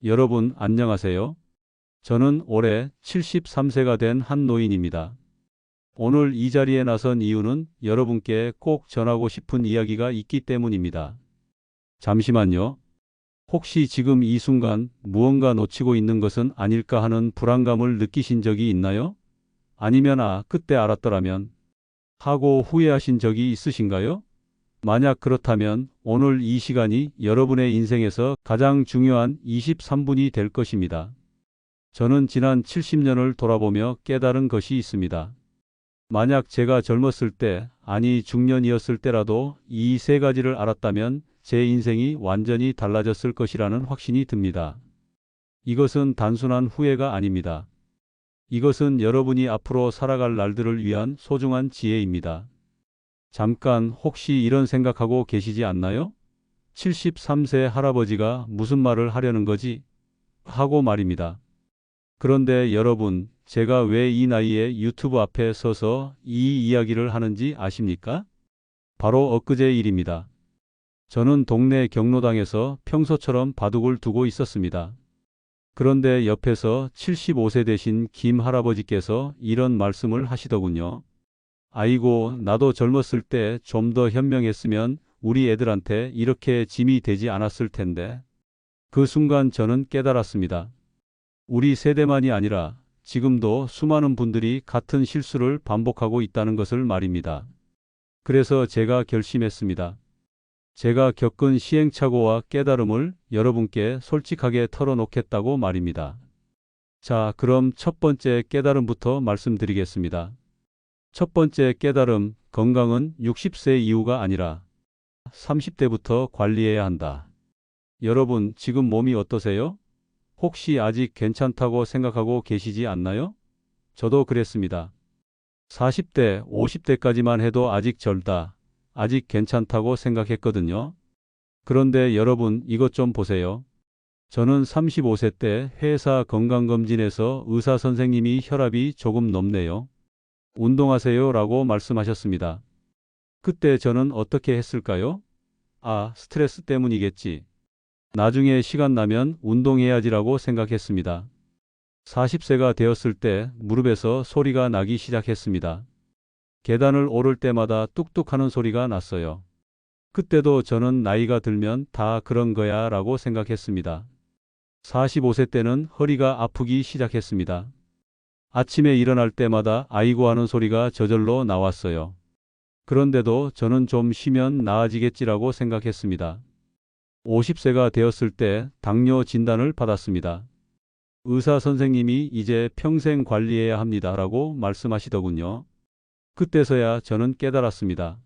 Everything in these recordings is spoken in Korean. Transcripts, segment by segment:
여러분 안녕하세요. 저는 올해 73세가 된 한 노인입니다. 오늘 이 자리에 나선 이유는 여러분께 꼭 전하고 싶은 이야기가 있기 때문입니다. 잠시만요. 혹시 지금 이 순간 무언가 놓치고 있는 것은 아닐까 하는 불안감을 느끼신 적이 있나요? 아니면 그때 알았더라면 하고 후회하신 적이 있으신가요? 만약 그렇다면 오늘 이 시간이 여러분의 인생에서 가장 중요한 23분이 될 것입니다. 저는 지난 70년을 돌아보며 깨달은 것이 있습니다. 만약 제가 젊었을 때, 아니 중년이었을 때라도 이 세 가지를 알았다면 제 인생이 완전히 달라졌을 것이라는 확신이 듭니다. 이것은 단순한 후회가 아닙니다. 이것은 여러분이 앞으로 살아갈 날들을 위한 소중한 지혜입니다. 잠깐 혹시 이런 생각하고 계시지 않나요? 73세 할아버지가 무슨 말을 하려는 거지? 하고 말입니다. 그런데 여러분, 제가 왜 이 나이에 유튜브 앞에 서서 이 이야기를 하는지 아십니까? 바로 엊그제 일입니다. 저는 동네 경로당에서 평소처럼 바둑을 두고 있었습니다. 그런데 옆에서 75세 되신 김 할아버지께서 이런 말씀을 하시더군요. 아이고, 나도 젊었을 때 좀 더 현명했으면 우리 애들한테 이렇게 짐이 되지 않았을 텐데. 그 순간 저는 깨달았습니다. 우리 세대만이 아니라 지금도 수많은 분들이 같은 실수를 반복하고 있다는 것을 말입니다. 그래서 제가 결심했습니다. 제가 겪은 시행착오와 깨달음을 여러분께 솔직하게 털어놓겠다고 말입니다. 자, 그럼 첫 번째 깨달음부터 말씀드리겠습니다. 첫 번째 깨달음, 건강은 60세 이후가 아니라 30대부터 관리해야 한다. 여러분, 지금 몸이 어떠세요? 혹시 아직 괜찮다고 생각하고 계시지 않나요? 저도 그랬습니다. 40대, 50대까지만 해도 아직 젊다, 아직 괜찮다고 생각했거든요. 그런데 여러분, 이것 좀 보세요. 저는 35세 때 회사 건강검진에서 의사 선생님이 혈압이 조금 높네요. 운동하세요 라고 말씀하셨습니다. 그때 저는 어떻게 했을까요? 스트레스 때문이겠지. 나중에 시간 나면 운동해야지라고 생각했습니다. 40세가 되었을 때 무릎에서 소리가 나기 시작했습니다. 계단을 오를 때마다 뚝뚝 하는 소리가 났어요. 그때도 저는 나이가 들면 다 그런 거야 라고 생각했습니다. 45세 때는 허리가 아프기 시작했습니다. 아침에 일어날 때마다 아이고 하는 소리가 저절로 나왔어요. 그런데도 저는 좀 쉬면 나아지겠지라고 생각했습니다. 50세가 되었을 때 당뇨 진단을 받았습니다. 의사 선생님이 이제 평생 관리해야 합니다라고 말씀하시더군요. 그때서야 저는 깨달았습니다.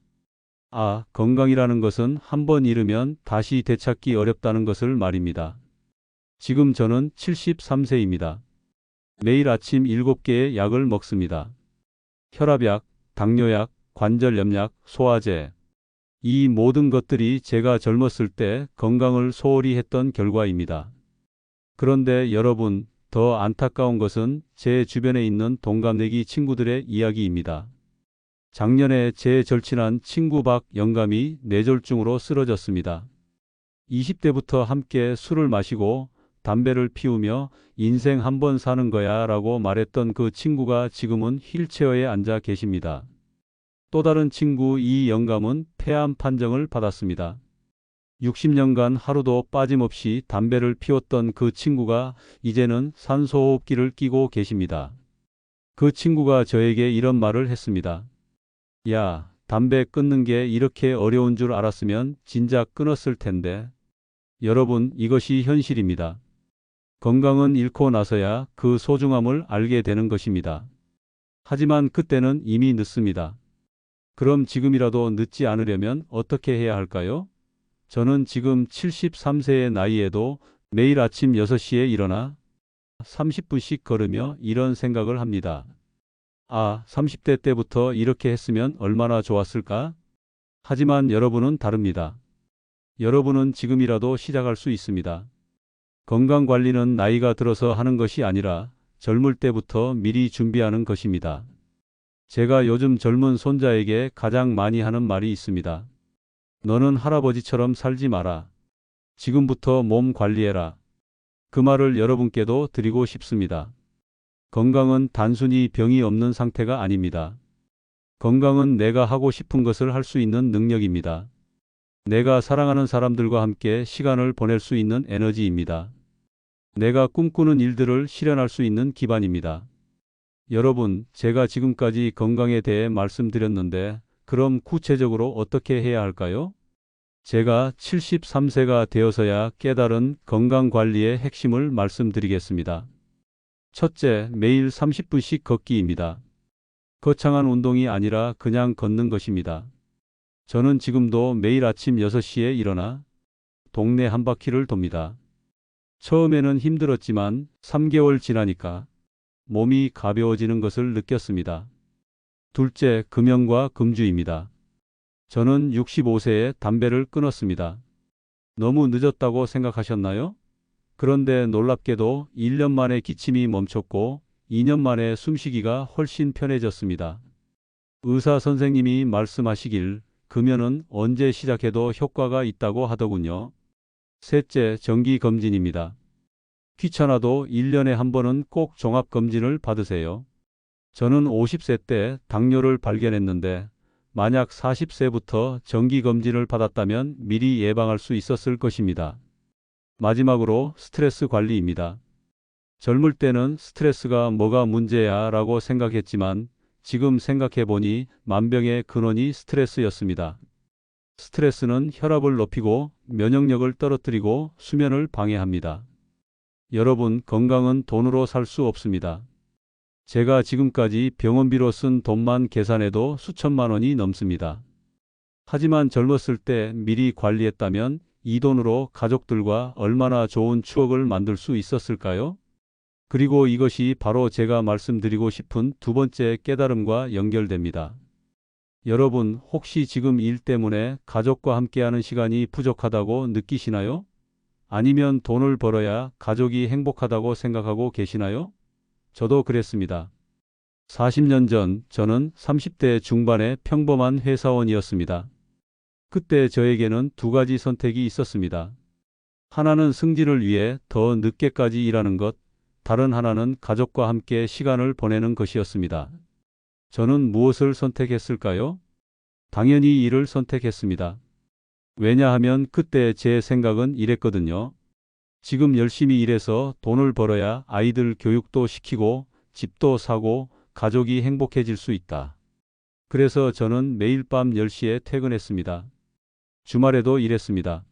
건강이라는 것은 한 번 잃으면 다시 되찾기 어렵다는 것을 말입니다. 지금 저는 73세입니다. 매일 아침 7개의 약을 먹습니다. 혈압약, 당뇨약, 관절염약, 소화제. 이 모든 것들이 제가 젊었을 때 건강을 소홀히 했던 결과입니다. 그런데 여러분, 더 안타까운 것은 제 주변에 있는 동갑내기 친구들의 이야기입니다. 작년에 제 절친한 친구 박영감이 뇌졸중으로 쓰러졌습니다. 20대부터 함께 술을 마시고 담배를 피우며 인생 한 번 사는 거야 라고 말했던 그 친구가 지금은 휠체어에 앉아 계십니다. 또 다른 친구 이영감은 폐암 판정을 받았습니다. 60년간 하루도 빠짐없이 담배를 피웠던 그 친구가 이제는 산소호흡기를 끼고 계십니다. 그 친구가 저에게 이런 말을 했습니다. 야, 담배 끊는 게 이렇게 어려운 줄 알았으면 진작 끊었을 텐데. 여러분, 이것이 현실입니다. 건강은 잃고 나서야 그 소중함을 알게 되는 것입니다. 하지만 그때는 이미 늦습니다. 그럼 지금이라도 늦지 않으려면 어떻게 해야 할까요? 저는 지금 73세의 나이에도 매일 아침 6시에 일어나 30분씩 걸으며 이런 생각을 합니다. 30대 때부터 이렇게 했으면 얼마나 좋았을까? 하지만 여러분은 다릅니다. 여러분은 지금이라도 시작할 수 있습니다. 건강관리는 나이가 들어서 하는 것이 아니라 젊을 때부터 미리 준비하는 것입니다. 제가 요즘 젊은 손자에게 가장 많이 하는 말이 있습니다. 너는 할아버지처럼 살지 마라. 지금부터 몸 관리해라. 그 말을 여러분께도 드리고 싶습니다. 건강은 단순히 병이 없는 상태가 아닙니다. 건강은 내가 하고 싶은 것을 할 수 있는 능력입니다. 내가 사랑하는 사람들과 함께 시간을 보낼 수 있는 에너지입니다. 내가 꿈꾸는 일들을 실현할 수 있는 기반입니다. 여러분, 제가 지금까지 건강에 대해 말씀드렸는데, 그럼 구체적으로 어떻게 해야 할까요? 제가 73세가 되어서야 깨달은 건강관리의 핵심을 말씀드리겠습니다. 첫째, 매일 30분씩 걷기입니다. 거창한 운동이 아니라 그냥 걷는 것입니다. 저는 지금도 매일 아침 6시에 일어나 동네 한 바퀴를 돕니다. 처음에는 힘들었지만 3개월 지나니까 몸이 가벼워지는 것을 느꼈습니다. 둘째, 금연과 금주입니다. 저는 65세에 담배를 끊었습니다. 너무 늦었다고 생각하셨나요? 그런데 놀랍게도 1년 만에 기침이 멈췄고 2년 만에 숨쉬기가 훨씬 편해졌습니다. 의사 선생님이 말씀하시길 금연은 언제 시작해도 효과가 있다고 하더군요. 셋째, 정기검진입니다. 귀찮아도 1년에 한 번은 꼭 종합검진을 받으세요. 저는 50세 때 당뇨를 발견했는데 만약 40세부터 정기검진을 받았다면 미리 예방할 수 있었을 것입니다. 마지막으로 스트레스 관리입니다. 젊을 때는 스트레스가 뭐가 문제야 라고 생각했지만 지금 생각해보니 만병의 근원이 스트레스였습니다. 스트레스는 혈압을 높이고 면역력을 떨어뜨리고 수면을 방해합니다. 여러분, 건강은 돈으로 살 수 없습니다. 제가 지금까지 병원비로 쓴 돈만 계산해도 수천만 원이 넘습니다. 하지만 젊었을 때 미리 관리했다면 이 돈으로 가족들과 얼마나 좋은 추억을 만들 수 있었을까요? 그리고 이것이 바로 제가 말씀드리고 싶은 두 번째 깨달음과 연결됩니다. 여러분, 혹시 지금 일 때문에 가족과 함께하는 시간이 부족하다고 느끼시나요? 아니면 돈을 벌어야 가족이 행복하다고 생각하고 계시나요? 저도 그랬습니다. 40년 전 저는 30대 중반의 평범한 회사원이었습니다. 그때 저에게는 두 가지 선택이 있었습니다. 하나는 승진을 위해 더 늦게까지 일하는 것, 다른 하나는 가족과 함께 시간을 보내는 것이었습니다. 저는 무엇을 선택했을까요? 당연히 이를 선택했습니다. 왜냐하면 그때 제 생각은 이랬거든요. 지금 열심히 일해서 돈을 벌어야 아이들 교육도 시키고 집도 사고 가족이 행복해질 수 있다. 그래서 저는 매일 밤 10시에 퇴근했습니다. 주말에도 일했습니다.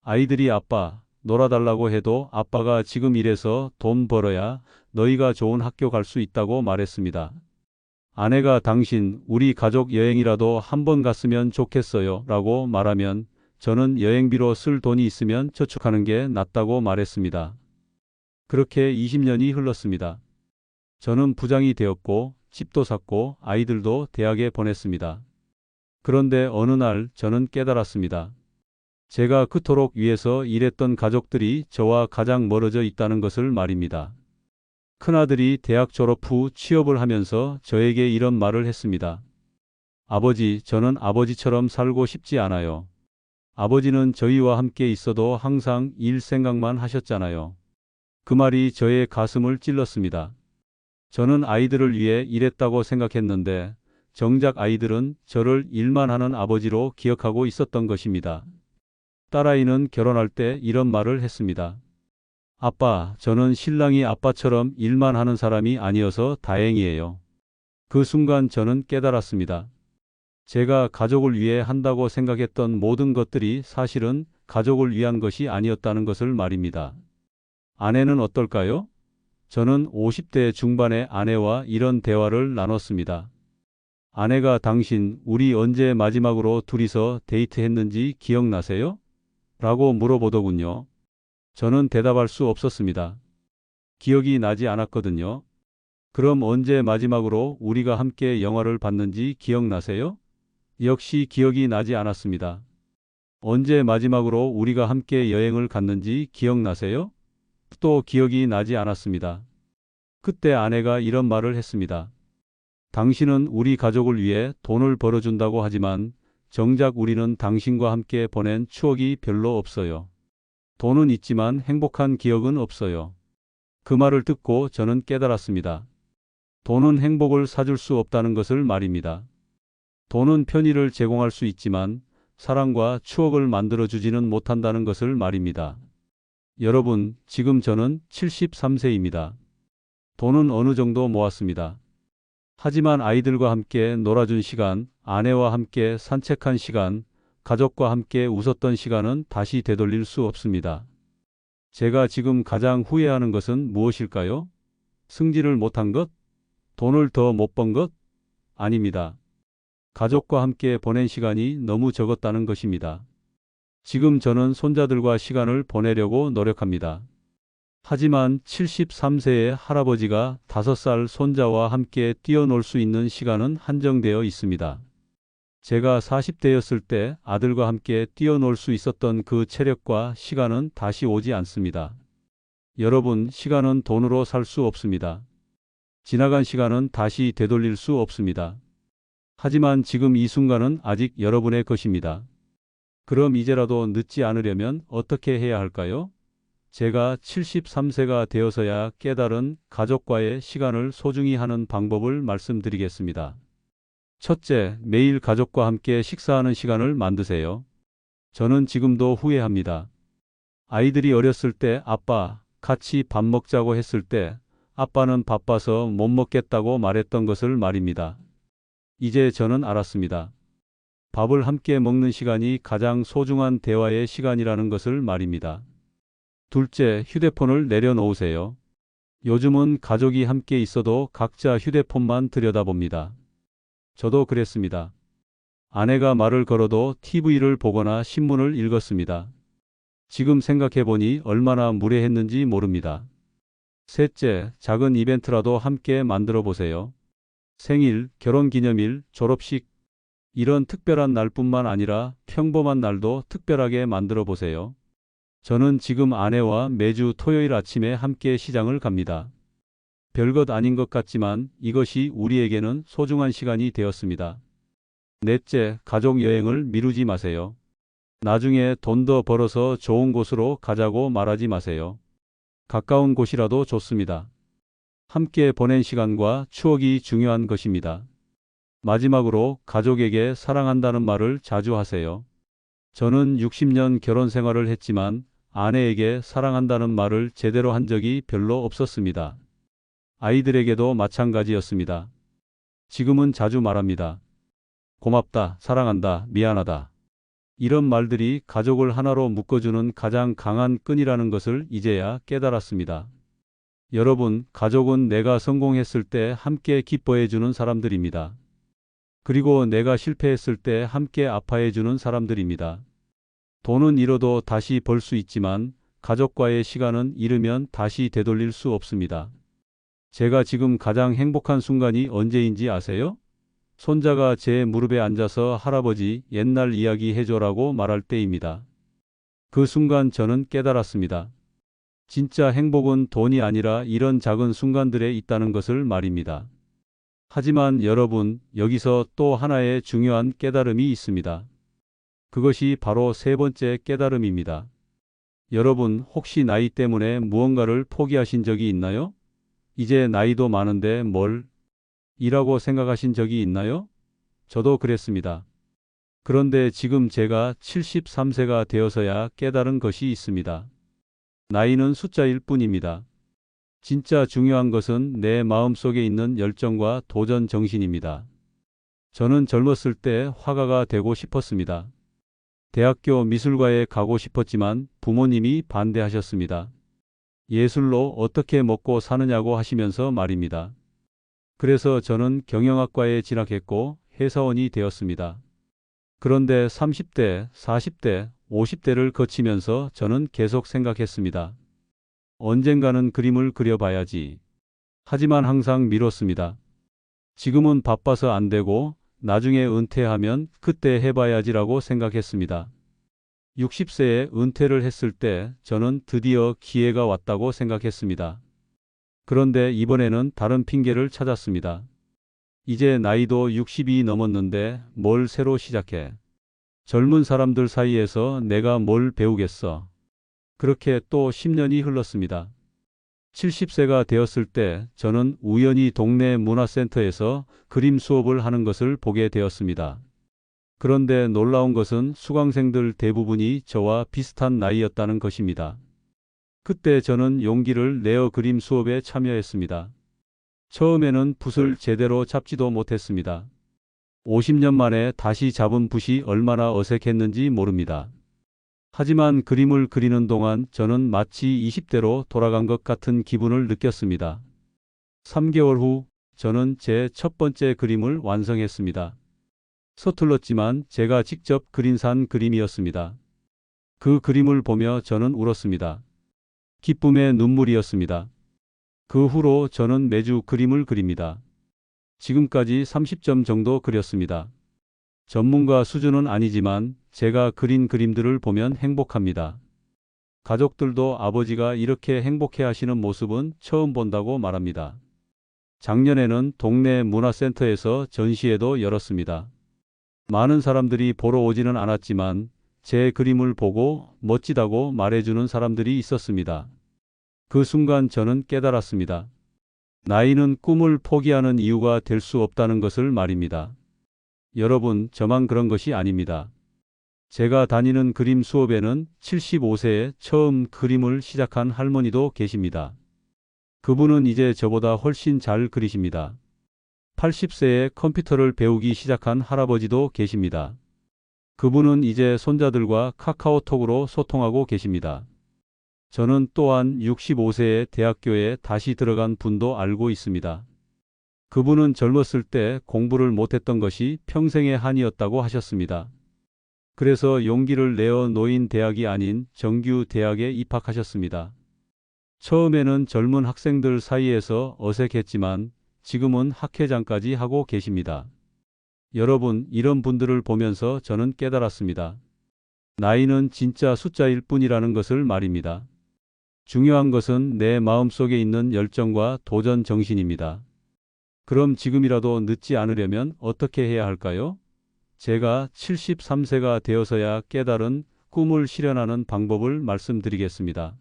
아이들이 아빠, 놀아달라고 해도 아빠가 지금 일해서 돈 벌어야 너희가 좋은 학교 갈 수 있다고 말했습니다. 아내가 당신, 우리 가족 여행이라도 한 번 갔으면 좋겠어요 라고 말하면 저는 여행비로 쓸 돈이 있으면 저축하는 게 낫다고 말했습니다. 그렇게 20년이 흘렀습니다. 저는 부장이 되었고 집도 샀고 아이들도 대학에 보냈습니다. 그런데 어느 날 저는 깨달았습니다. 제가 그토록 위해서 일했던 가족들이 저와 가장 멀어져 있다는 것을 말입니다. 큰아들이 대학 졸업 후 취업을 하면서 저에게 이런 말을 했습니다. 아버지, 저는 아버지처럼 살고 싶지 않아요. 아버지는 저희와 함께 있어도 항상 일 생각만 하셨잖아요. 그 말이 저의 가슴을 찔렀습니다. 저는 아이들을 위해 일했다고 생각했는데 정작 아이들은 저를 일만 하는 아버지로 기억하고 있었던 것입니다. 딸아이는 결혼할 때 이런 말을 했습니다. 아빠, 저는 신랑이 아빠처럼 일만 하는 사람이 아니어서 다행이에요. 그 순간 저는 깨달았습니다. 제가 가족을 위해 한다고 생각했던 모든 것들이 사실은 가족을 위한 것이 아니었다는 것을 말입니다. 아내는 어떨까요? 저는 50대 중반의 아내와 이런 대화를 나눴습니다. 아내가 당신, 우리 언제 마지막으로 둘이서 데이트했는지 기억나세요? 라고 물어보더군요. 저는 대답할 수 없었습니다. 기억이 나지 않았거든요. 그럼 언제 마지막으로 우리가 함께 영화를 봤는지 기억나세요? 역시 기억이 나지 않았습니다. 언제 마지막으로 우리가 함께 여행을 갔는지 기억나세요? 또 기억이 나지 않았습니다. 그때 아내가 이런 말을 했습니다. 당신은 우리 가족을 위해 돈을 벌어준다고 하지만 정작 우리는 당신과 함께 보낸 추억이 별로 없어요. 돈은 있지만 행복한 기억은 없어요. 그 말을 듣고 저는 깨달았습니다. 돈은 행복을 사줄 수 없다는 것을 말입니다. 돈은 편의를 제공할 수 있지만 사랑과 추억을 만들어주지는 못한다는 것을 말입니다. 여러분, 지금 저는 73세입니다. 돈은 어느 정도 모았습니다. 하지만 아이들과 함께 놀아준 시간, 아내와 함께 산책한 시간, 가족과 함께 웃었던 시간은 다시 되돌릴 수 없습니다. 제가 지금 가장 후회하는 것은 무엇일까요? 승진을 못한 것? 돈을 더 못 번 것? 아닙니다. 가족과 함께 보낸 시간이 너무 적었다는 것입니다. 지금 저는 손자들과 시간을 보내려고 노력합니다. 하지만 73세의 할아버지가 5살 손자와 함께 뛰어놀 수 있는 시간은 한정되어 있습니다. 제가 40대였을 때 아들과 함께 뛰어놀 수 있었던 그 체력과 시간은 다시 오지 않습니다. 여러분, 시간은 돈으로 살 수 없습니다. 지나간 시간은 다시 되돌릴 수 없습니다. 하지만 지금 이 순간은 아직 여러분의 것입니다. 그럼 이제라도 늦지 않으려면 어떻게 해야 할까요? 제가 73세가 되어서야 깨달은 가족과의 시간을 소중히 하는 방법을 말씀드리겠습니다. 첫째, 매일 가족과 함께 식사하는 시간을 만드세요. 저는 지금도 후회합니다. 아이들이 어렸을 때 아빠, 같이 밥 먹자고 했을 때 아빠는 바빠서 못 먹겠다고 말했던 것을 말입니다. 이제 저는 알았습니다. 밥을 함께 먹는 시간이 가장 소중한 대화의 시간이라는 것을 말입니다. 둘째, 휴대폰을 내려놓으세요. 요즘은 가족이 함께 있어도 각자 휴대폰만 들여다봅니다. 저도 그랬습니다. 아내가 말을 걸어도 TV를 보거나 신문을 읽었습니다. 지금 생각해보니 얼마나 무례했는지 모릅니다. 셋째, 작은 이벤트라도 함께 만들어 보세요. 생일, 결혼기념일, 졸업식, 이런 특별한 날뿐만 아니라 평범한 날도 특별하게 만들어 보세요. 저는 지금 아내와 매주 토요일 아침에 함께 시장을 갑니다. 별것 아닌 것 같지만 이것이 우리에게는 소중한 시간이 되었습니다. 넷째, 가족 여행을 미루지 마세요. 나중에 돈 더 벌어서 좋은 곳으로 가자고 말하지 마세요. 가까운 곳이라도 좋습니다. 함께 보낸 시간과 추억이 중요한 것입니다. 마지막으로 가족에게 사랑한다는 말을 자주 하세요. 저는 60년 결혼 생활을 했지만 아내에게 사랑한다는 말을 제대로 한 적이 별로 없었습니다. 아이들에게도 마찬가지였습니다. 지금은 자주 말합니다. 고맙다, 사랑한다, 미안하다. 이런 말들이 가족을 하나로 묶어주는 가장 강한 끈이라는 것을 이제야 깨달았습니다. 여러분, 가족은 내가 성공했을 때 함께 기뻐해주는 사람들입니다. 그리고 내가 실패했을 때 함께 아파해주는 사람들입니다. 돈은 잃어도 다시 벌 수 있지만 가족과의 시간은 잃으면 다시 되돌릴 수 없습니다. 제가 지금 가장 행복한 순간이 언제인지 아세요? 손자가 제 무릎에 앉아서 할아버지 옛날 이야기 해줘라고 말할 때입니다. 그 순간 저는 깨달았습니다. 진짜 행복은 돈이 아니라 이런 작은 순간들에 있다는 것을 말입니다. 하지만 여러분, 여기서 또 하나의 중요한 깨달음이 있습니다. 그것이 바로 세 번째 깨달음입니다. 여러분, 혹시 나이 때문에 무언가를 포기하신 적이 있나요? 이제 나이도 많은데 뭘 이라고 생각하신 적이 있나요? 저도 그랬습니다. 그런데 지금 제가 73세가 되어서야 깨달은 것이 있습니다. 나이는 숫자일 뿐입니다. 진짜 중요한 것은 내 마음속에 있는 열정과 도전 정신입니다. 저는 젊었을 때 화가가 되고 싶었습니다. 대학교 미술과에 가고 싶었지만 부모님이 반대하셨습니다. 예술로 어떻게 먹고 사느냐고 하시면서 말입니다. 그래서 저는 경영학과에 진학했고 회사원이 되었습니다. 그런데 30대, 40대, 50대를 거치면서 저는 계속 생각했습니다. 언젠가는 그림을 그려봐야지. 하지만 항상 미뤘습니다. 지금은 바빠서 안 되고 나중에 은퇴하면 그때 해봐야지라고 생각했습니다. 60세에 은퇴를 했을 때 저는 드디어 기회가 왔다고 생각했습니다. 그런데 이번에는 다른 핑계를 찾았습니다. 이제 나이도 60이 넘었는데 뭘 새로 시작해. 젊은 사람들 사이에서 내가 뭘 배우겠어. 그렇게 또 10년이 흘렀습니다. 70세가 되었을 때 저는 우연히 동네 문화센터에서 그림 수업을 하는 것을 보게 되었습니다. 그런데 놀라운 것은 수강생들 대부분이 저와 비슷한 나이였다는 것입니다. 그때 저는 용기를 내어 그림 수업에 참여했습니다. 처음에는 붓을 제대로 잡지도 못했습니다. 50년 만에 다시 잡은 붓이 얼마나 어색했는지 모릅니다. 하지만 그림을 그리는 동안 저는 마치 20대로 돌아간 것 같은 기분을 느꼈습니다. 3개월 후 저는 제 첫 번째 그림을 완성했습니다. 서툴렀지만 제가 직접 그린 산 그림이었습니다. 그 그림을 보며 저는 울었습니다. 기쁨의 눈물이었습니다. 그 후로 저는 매주 그림을 그립니다. 지금까지 30점 정도 그렸습니다. 전문가 수준은 아니지만 제가 그린 그림들을 보면 행복합니다. 가족들도 아버지가 이렇게 행복해 하시는 모습은 처음 본다고 말합니다. 작년에는 동네 문화센터에서 전시회도 열었습니다. 많은 사람들이 보러 오지는 않았지만 제 그림을 보고 멋지다고 말해주는 사람들이 있었습니다. 그 순간 저는 깨달았습니다. 나이는 꿈을 포기하는 이유가 될 수 없다는 것을 말입니다. 여러분, 저만 그런 것이 아닙니다. 제가 다니는 그림 수업에는 75세에 처음 그림을 시작한 할머니도 계십니다. 그분은 이제 저보다 훨씬 잘 그리십니다. 80세에 컴퓨터를 배우기 시작한 할아버지도 계십니다. 그분은 이제 손자들과 카카오톡으로 소통하고 계십니다. 저는 또한 65세에 대학교에 다시 들어간 분도 알고 있습니다. 그분은 젊었을 때 공부를 못했던 것이 평생의 한이었다고 하셨습니다. 그래서 용기를 내어 노인 대학이 아닌 정규 대학에 입학하셨습니다. 처음에는 젊은 학생들 사이에서 어색했지만 지금은 학회장까지 하고 계십니다. 여러분, 이런 분들을 보면서 저는 깨달았습니다. 나이는 진짜 숫자일 뿐이라는 것을 말입니다. 중요한 것은 내 마음속에 있는 열정과 도전 정신입니다. 그럼 지금이라도 늦지 않으려면 어떻게 해야 할까요? 제가 73세가 되어서야 깨달은 꿈을 실현하는 방법을 말씀드리겠습니다.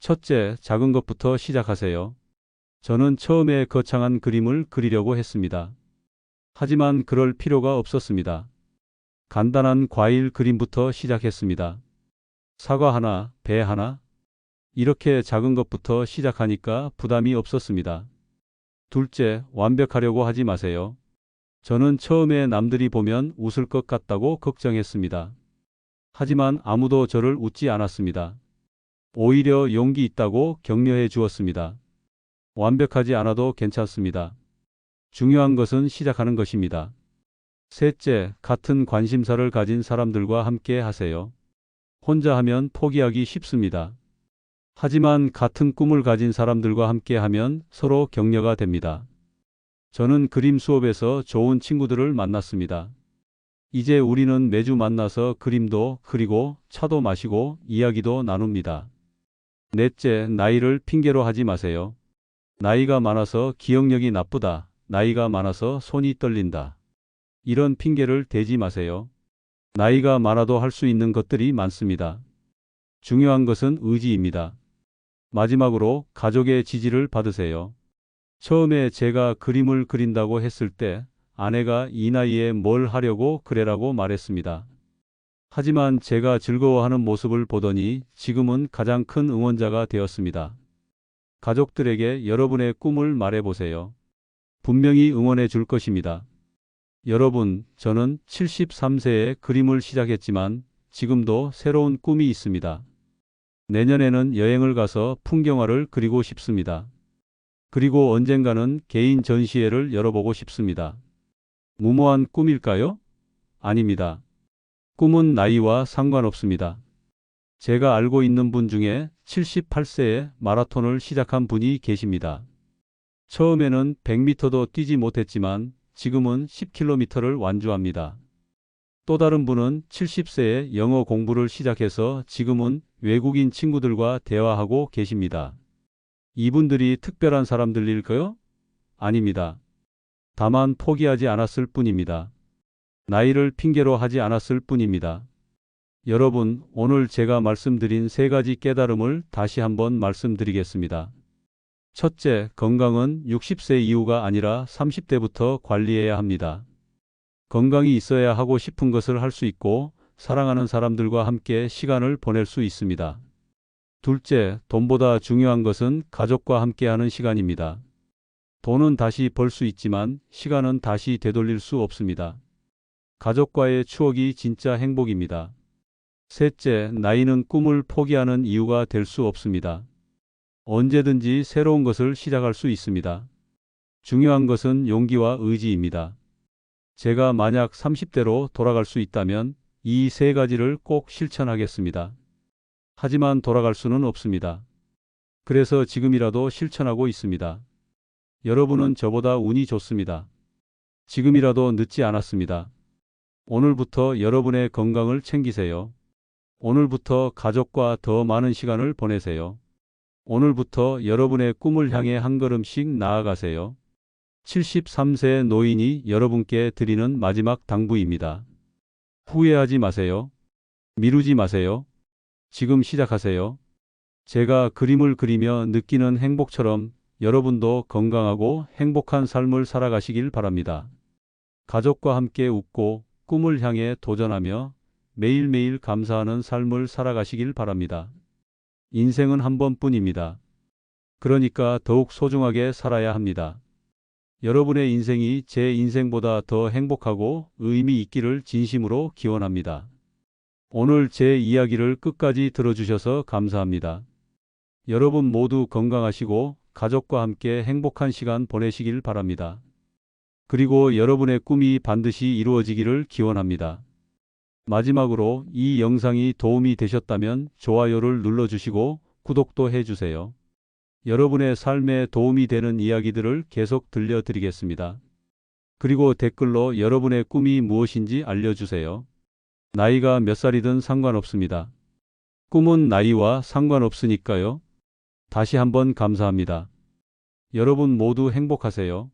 첫째, 작은 것부터 시작하세요. 저는 처음에 거창한 그림을 그리려고 했습니다. 하지만 그럴 필요가 없었습니다. 간단한 과일 그림부터 시작했습니다. 사과 하나, 배 하나. 이렇게 작은 것부터 시작하니까 부담이 없었습니다. 둘째, 완벽하려고 하지 마세요. 저는 처음에 남들이 보면 웃을 것 같다고 걱정했습니다. 하지만 아무도 저를 웃지 않았습니다. 오히려 용기 있다고 격려해 주었습니다. 완벽하지 않아도 괜찮습니다. 중요한 것은 시작하는 것입니다. 셋째, 같은 관심사를 가진 사람들과 함께 하세요. 혼자 하면 포기하기 쉽습니다. 하지만 같은 꿈을 가진 사람들과 함께 하면 서로 격려가 됩니다. 저는 그림 수업에서 좋은 친구들을 만났습니다. 이제 우리는 매주 만나서 그림도 그리고 차도 마시고 이야기도 나눕니다. 넷째, 나이를 핑계로 하지 마세요. 나이가 많아서 기억력이 나쁘다. 나이가 많아서 손이 떨린다. 이런 핑계를 대지 마세요. 나이가 많아도 할 수 있는 것들이 많습니다. 중요한 것은 의지입니다. 마지막으로 가족의 지지를 받으세요. 처음에 제가 그림을 그린다고 했을 때 아내가 이 나이에 뭘 하려고 그래라고 말했습니다. 하지만 제가 즐거워하는 모습을 보더니 지금은 가장 큰 응원자가 되었습니다. 가족들에게 여러분의 꿈을 말해보세요. 분명히 응원해 줄 것입니다. 여러분, 저는 73세에 그림을 시작했지만 지금도 새로운 꿈이 있습니다. 내년에는 여행을 가서 풍경화를 그리고 싶습니다. 그리고 언젠가는 개인 전시회를 열어보고 싶습니다. 무모한 꿈일까요? 아닙니다. 꿈은 나이와 상관없습니다. 제가 알고 있는 분 중에 78세에 마라톤을 시작한 분이 계십니다. 처음에는 100m도 뛰지 못했지만 지금은 10km를 완주합니다. 또 다른 분은 70세에 영어 공부를 시작해서 지금은 외국인 친구들과 대화하고 계십니다. 이분들이 특별한 사람들일까요? 아닙니다. 다만 포기하지 않았을 뿐입니다. 나이를 핑계로 하지 않았을 뿐입니다. 여러분, 오늘 제가 말씀드린 세 가지 깨달음을 다시 한번 말씀드리겠습니다. 첫째, 건강은 60세 이후가 아니라 30대부터 관리해야 합니다. 건강이 있어야 하고 싶은 것을 할 수 있고 사랑하는 사람들과 함께 시간을 보낼 수 있습니다. 둘째, 돈보다 중요한 것은 가족과 함께하는 시간입니다. 돈은 다시 벌 수 있지만 시간은 다시 되돌릴 수 없습니다. 가족과의 추억이 진짜 행복입니다. 셋째, 나이는 꿈을 포기하는 이유가 될 수 없습니다. 언제든지 새로운 것을 시작할 수 있습니다. 중요한 것은 용기와 의지입니다. 제가 만약 30대로 돌아갈 수 있다면 이 세 가지를 꼭 실천하겠습니다. 하지만 돌아갈 수는 없습니다. 그래서 지금이라도 실천하고 있습니다. 여러분은 저보다 운이 좋습니다. 지금이라도 늦지 않았습니다. 오늘부터 여러분의 건강을 챙기세요. 오늘부터 가족과 더 많은 시간을 보내세요. 오늘부터 여러분의 꿈을 향해 한 걸음씩 나아가세요. 73세 노인이 여러분께 드리는 마지막 당부입니다. 후회하지 마세요. 미루지 마세요. 지금 시작하세요. 제가 그림을 그리며 느끼는 행복처럼 여러분도 건강하고 행복한 삶을 살아가시길 바랍니다. 가족과 함께 웃고 꿈을 향해 도전하며 매일매일 감사하는 삶을 살아가시길 바랍니다. 인생은 한 번뿐입니다. 그러니까 더욱 소중하게 살아야 합니다. 여러분의 인생이 제 인생보다 더 행복하고 의미 있기를 진심으로 기원합니다. 오늘 제 이야기를 끝까지 들어주셔서 감사합니다. 여러분 모두 건강하시고 가족과 함께 행복한 시간 보내시길 바랍니다. 그리고 여러분의 꿈이 반드시 이루어지기를 기원합니다. 마지막으로 이 영상이 도움이 되셨다면 좋아요를 눌러주시고 구독도 해주세요. 여러분의 삶에 도움이 되는 이야기들을 계속 들려드리겠습니다. 그리고 댓글로 여러분의 꿈이 무엇인지 알려주세요. 나이가 몇 살이든 상관없습니다. 꿈은 나이와 상관없으니까요. 다시 한번 감사합니다. 여러분 모두 행복하세요.